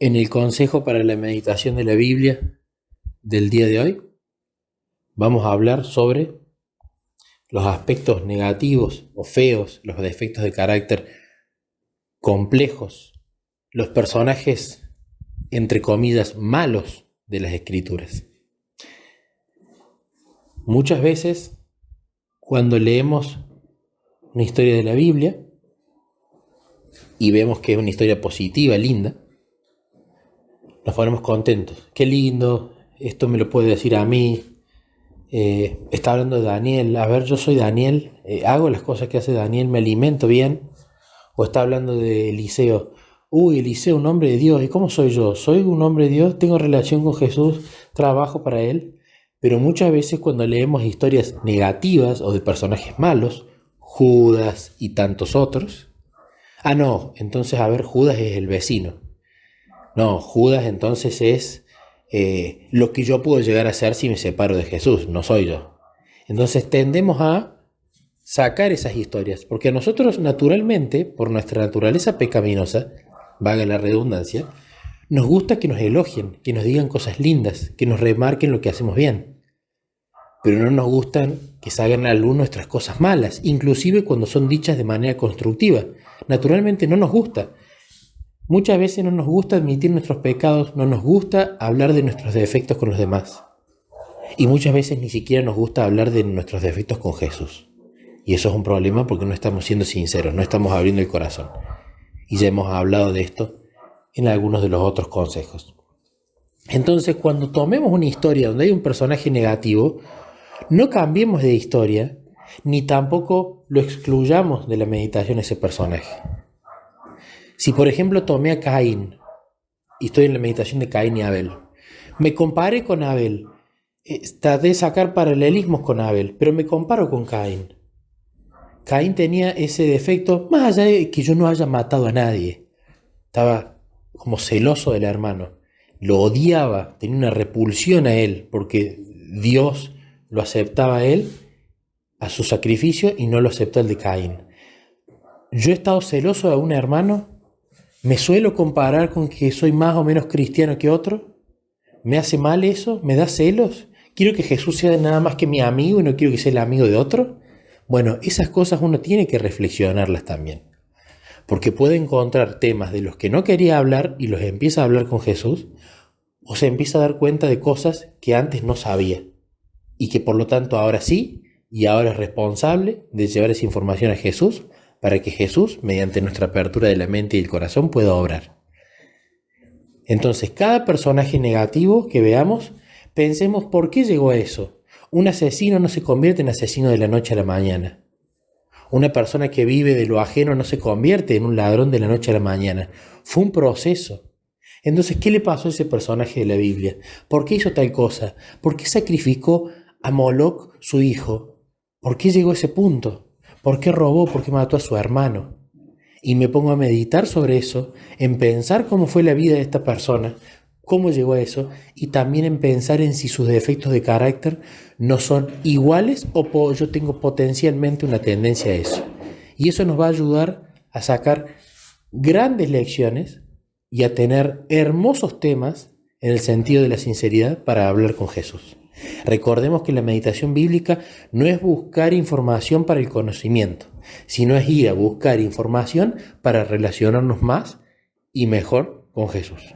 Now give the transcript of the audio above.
En el consejo para la meditación de la Biblia del día de hoy, vamos a hablar sobre los aspectos negativos o feos, los defectos de carácter complejos, los personajes, entre comillas, malos de las Escrituras. Muchas veces, cuando leemos una historia de la Biblia y vemos que es una historia positiva, linda, nos ponemos contentos. Qué lindo, esto me lo puede decir a mí. Está hablando de Daniel. A ver, yo soy Daniel, hago las cosas que hace Daniel, me alimento bien. O está hablando de Eliseo. Uy, Eliseo, un hombre de Dios. ¿Y cómo soy yo? Soy un hombre de Dios, tengo relación con Jesús, trabajo para Él. Pero muchas veces cuando leemos historias negativas o de personajes malos, Judas y tantos otros. No, entonces a ver, Judas es el vecino. No, Judas entonces es lo que yo puedo llegar a ser si me separo de Jesús, no soy yo. Entonces tendemos a sacar esas historias, porque a nosotros naturalmente, por nuestra naturaleza pecaminosa, valga la redundancia, nos gusta que nos elogien, que nos digan cosas lindas, que nos remarquen lo que hacemos bien. Pero no nos gustan que salgan a luz nuestras cosas malas, inclusive cuando son dichas de manera constructiva. Naturalmente no nos gusta. Muchas veces no nos gusta admitir nuestros pecados, no nos gusta hablar de nuestros defectos con los demás. Y muchas veces ni siquiera nos gusta hablar de nuestros defectos con Jesús. Y eso es un problema porque no estamos siendo sinceros, no estamos abriendo el corazón. Y ya hemos hablado de esto en algunos de los otros consejos. Entonces, cuando tomemos una historia donde hay un personaje negativo, no cambiemos de historia, ni tampoco lo excluyamos de la meditación ese personaje. Si por ejemplo tomé a Caín, y estoy en la meditación de Caín y Abel, me comparé con Abel, traté de sacar paralelismos con Abel, pero me comparo con Caín. Caín tenía ese defecto, más allá de que yo no haya matado a nadie. Estaba como celoso del hermano, lo odiaba, tenía una repulsión a él, porque Dios lo aceptaba a él, a su sacrificio, y no lo aceptó el de Caín. Yo he estado celoso de un hermano. ¿Me suelo comparar con que soy más o menos cristiano que otro? ¿Me hace mal eso? ¿Me da celos? ¿Quiero que Jesús sea nada más que mi amigo y no quiero que sea el amigo de otro? Bueno, esas cosas uno tiene que reflexionarlas también. Porque puede encontrar temas de los que no quería hablar y los empieza a hablar con Jesús, o se empieza a dar cuenta de cosas que antes no sabía. Y que por lo tanto ahora sí, y ahora es responsable de llevar esa información a Jesús, para que Jesús, mediante nuestra apertura de la mente y el corazón, pueda obrar. Entonces, cada personaje negativo que veamos, pensemos por qué llegó a eso. Un asesino no se convierte en asesino de la noche a la mañana. Una persona que vive de lo ajeno no se convierte en un ladrón de la noche a la mañana. Fue un proceso. Entonces, ¿qué le pasó a ese personaje de la Biblia? ¿Por qué hizo tal cosa? ¿Por qué sacrificó a Moloc, su hijo? ¿Por qué llegó a ese punto? ¿Por qué robó? ¿Por qué mató a su hermano? Y me pongo a meditar sobre eso, en pensar cómo fue la vida de esta persona, cómo llegó a eso, y también en pensar en si sus defectos de carácter no son iguales o yo tengo potencialmente una tendencia a eso. Y eso nos va a ayudar a sacar grandes lecciones y a tener hermosos temas en el sentido de la sinceridad para hablar con Jesús. Recordemos que la meditación bíblica no es buscar información para el conocimiento, sino es ir a buscar información para relacionarnos más y mejor con Jesús.